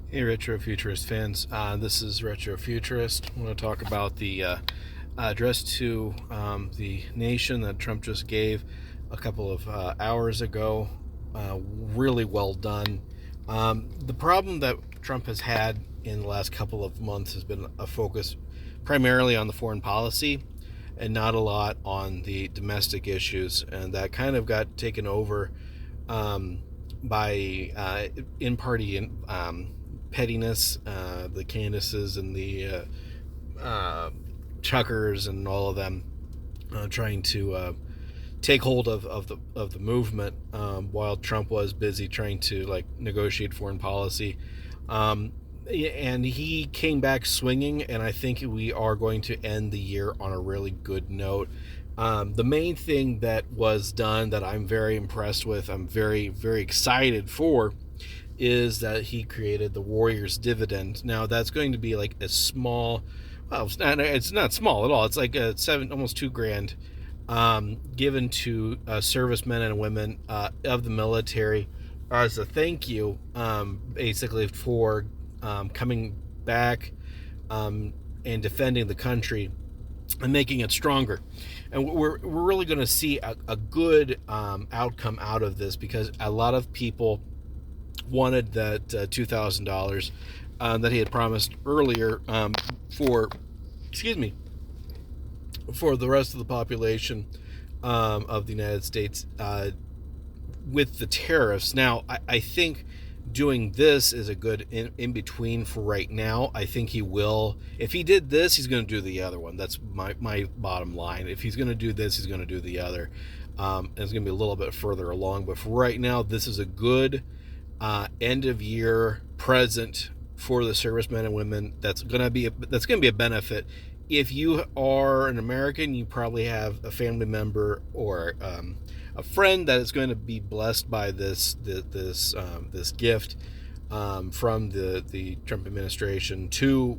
Hey, Retro Futurist fans. This is Retro Futurist. I want to talk about the address to the nation that Trump just gave a couple of hours ago. Really well done. The problem that Trump has had in the last couple of months has been a focus primarily on the foreign policy and not a lot on the domestic issues. And that kind of got taken over um, by in-party pettiness, the Candaces and the Chuckers and all of them trying to take hold of the movement while Trump was busy trying to like negotiate foreign policy. And he came back swinging, and I think we are going to end the year on a really good note. The main thing that was done that I'm very impressed with, I'm very, very excited for, is that he created the Warriors dividend. Now that's going to be like a small, well, it's not small at all. It's like a almost $2,000 given to servicemen and women of the military as a thank you, basically for coming back and defending the country and making it stronger. And we're really going to see a good outcome out of this, because a lot of people wanted that $2,000 that he had promised earlier for, excuse me, for the rest of the population of the United States with the tariffs. Now, I think doing this is a good in between for right now. I think he will. If he did this, he's going to do the other one. That's my bottom line. If he's going to do this, he's going to do the other. And it's going to be a little bit further along. But for right now, this is a good end of year present for the servicemen and women. That's going to be a benefit. If you are an American, you probably have a family member or a friend that is going to be blessed by this gift from the Trump administration to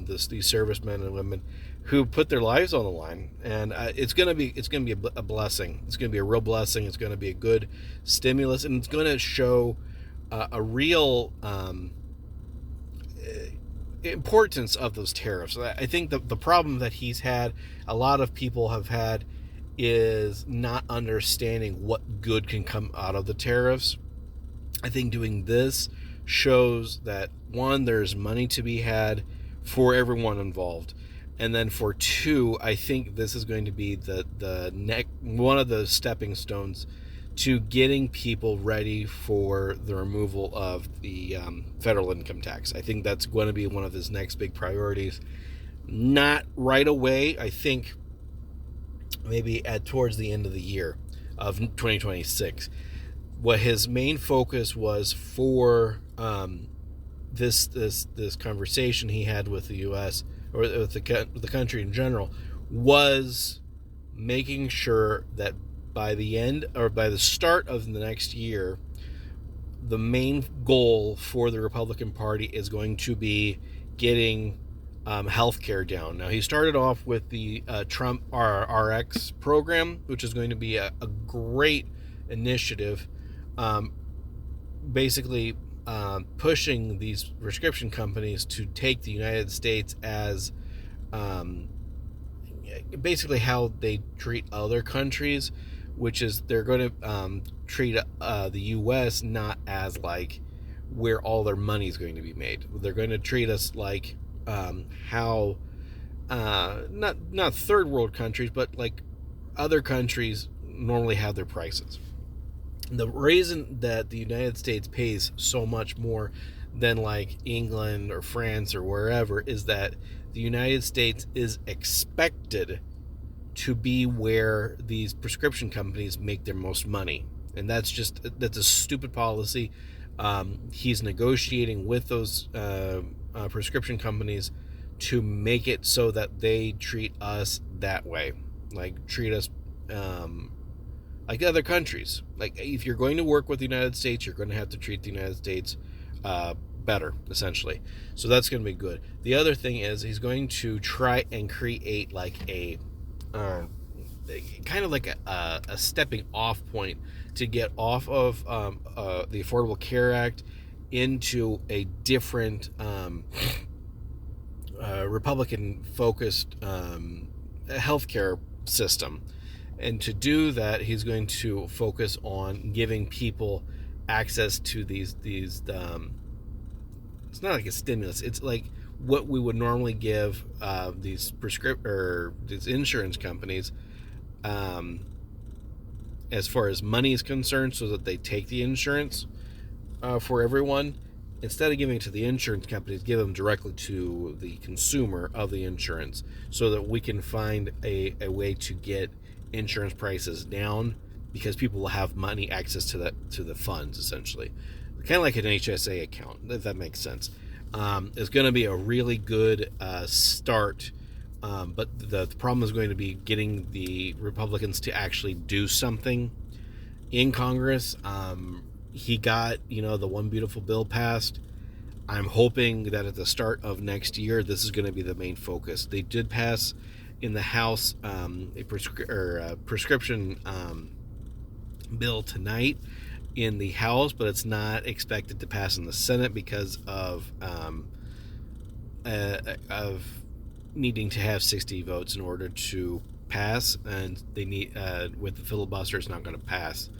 these servicemen and women who put their lives on the line. And it's going to be a blessing. It's going to be a real blessing. It's going to be a good stimulus, and it's going to show a real importance of those tariffs. I think the problem that he's had, a lot of people have had, is not understanding what good can come out of the tariffs. I think doing this shows that, one, there's money to be had for everyone involved. And then for two, I think this is going to be one of the stepping stones to getting people ready for the removal of the federal income tax. I think that's going to be one of his next big priorities. Not right away. I think maybe towards the end of the year of 2026. What his main focus was for this conversation he had with the U.S. or with the country in general was making sure that by the end or by the start of the next year, the main goal for the Republican Party is going to be getting health care down. Now, he started off with the Trump RX program, which is going to be a great initiative, basically pushing these prescription companies to take the United States as basically how they treat other countries, which is they're going to treat the U.S. not as like where all their money is going to be made. They're going to treat us like how not third world countries, but like other countries normally have their prices. The reason that the United States pays so much more than like England or France or wherever is that the United States is expected to be where these prescription companies make their most money. And that's a stupid policy. He's negotiating with those prescription companies to make it so that they treat us that way, like treat us like other countries. Like, if you're going to work with the United States, you're going to have to treat the United States better, essentially. So that's going to be good. The other thing is he's going to try and create like a kind of like a stepping off point to get off of the Affordable Care Act into a different Republican-focused healthcare system. And to do that, he's going to focus on giving people access to these it's not like a stimulus. It's like what we would normally give these these insurance companies, as far as money is concerned, so that they take the insurance for everyone. Instead of giving it to the insurance companies, give them directly to the consumer of the insurance, so that we can find a way to get insurance prices down, because people will have money access to the funds, essentially, kind of like an HSA account, if that makes sense. It's going to be a really good start, but the problem is going to be getting the Republicans to actually do something in Congress. He got the one beautiful bill passed. I'm hoping that at the start of next year, this is going to be the main focus. They did pass in the House a prescription bill tonight in the House, but it's not expected to pass in the Senate because of needing to have 60 votes in order to pass, and they need with the filibuster, it's not going to pass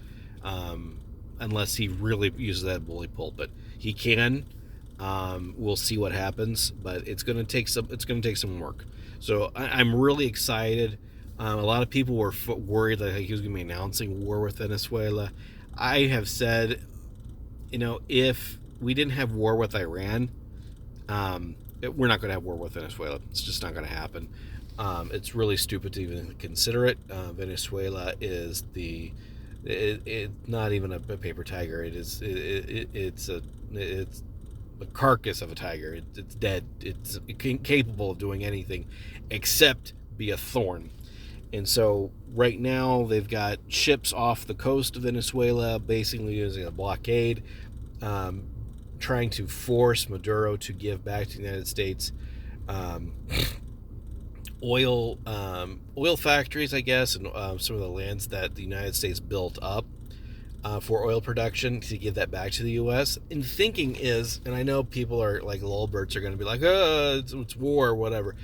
unless he really uses that bully pulpit. He can. We'll see what happens, but it's going to take some work. So I'm really excited. A lot of people were worried that he was going to be announcing war with Venezuela. I have said, if we didn't have war with Iran, we're not going to have war with Venezuela. It's just not going to happen. It's really stupid to even consider it. Venezuela is it's not even a paper tiger. It's a carcass of a tiger. It's dead. It's incapable of doing anything except be a thorn. And so right now they've got ships off the coast of Venezuela, basically using a blockade, trying to force Maduro to give back to the United States oil factories, I guess, and some of the lands that the United States built up for oil production, to give that back to the U.S. And the thinking is, and I know people are like lulberts are going to be like, it's war or whatever.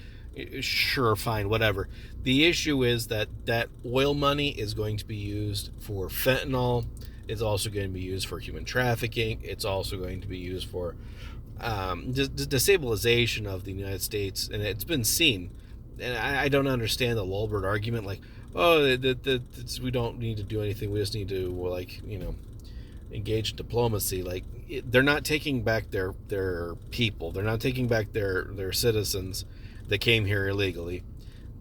Sure, fine, whatever. The issue is that oil money is going to be used for fentanyl. It's also going to be used for human trafficking. It's also going to be used for destabilization of the United States. And it's been seen. And I don't understand the lulbert argument, like, we don't need to do anything. We just need to, engage in diplomacy. Like, they're not taking back their people. They're not taking back their citizens that came here illegally.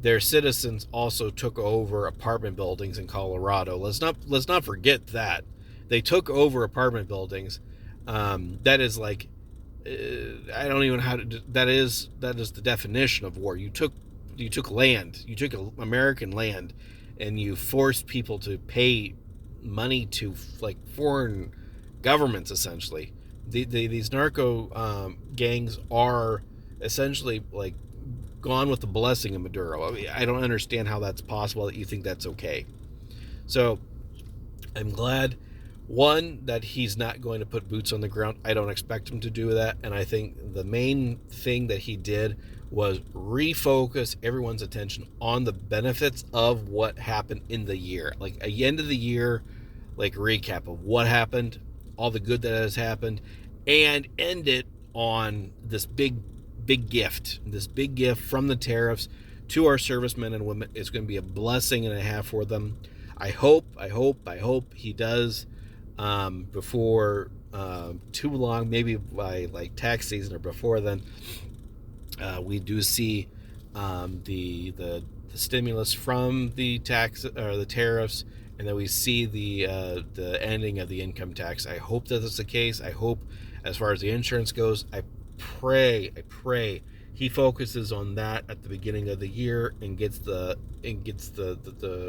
Their citizens also took over apartment buildings in Colorado. Let's not forget that they took over apartment buildings. That is like, I don't even know how to. That is the definition of war. You took land. You took American land, and you forced people to pay money to foreign governments. Essentially, these narco gangs are essentially gone with the blessing of Maduro. I mean, I don't understand how that's possible that you think that's okay. So I'm glad, one, that he's not going to put boots on the ground. I don't expect him to do that. And I think the main thing that he did was refocus everyone's attention on the benefits of what happened in the year. Like a end of the year, recap of what happened, all the good that has happened, and end it on this big gift. This big gift from the tariffs to our servicemen and women is going to be a blessing and a half for them. I hope he does before too long, maybe by tax season or before then. We do see the stimulus from the tax or the tariffs, and then we see the ending of the income tax. I hope that is the case. I hope, as far as the insurance goes, I pray he focuses on that at the beginning of the year and gets the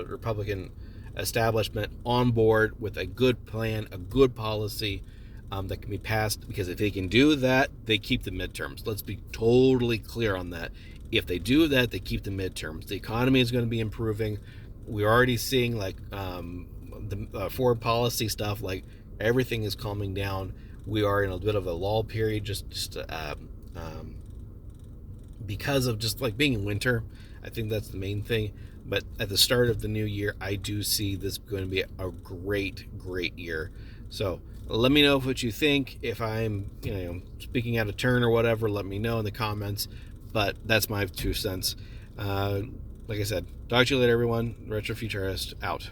Republican establishment on board with a good plan, a good policy that can be passed. Because if they can do that, they keep the midterms. Let's be totally clear on that. If they do that, they keep the midterms. The economy is going to be improving. We're already seeing the foreign policy stuff. Everything is calming down. we are in a bit of a lull period, just because of just like being in winter. I think that's the main thing. But at the start of the new year, I do see this going to be a great year. So let me know what you think. If I'm, speaking out of turn or whatever, let me know in the comments. But that's my 2 cents. Like I said, talk to you later, everyone. Retrofuturist out.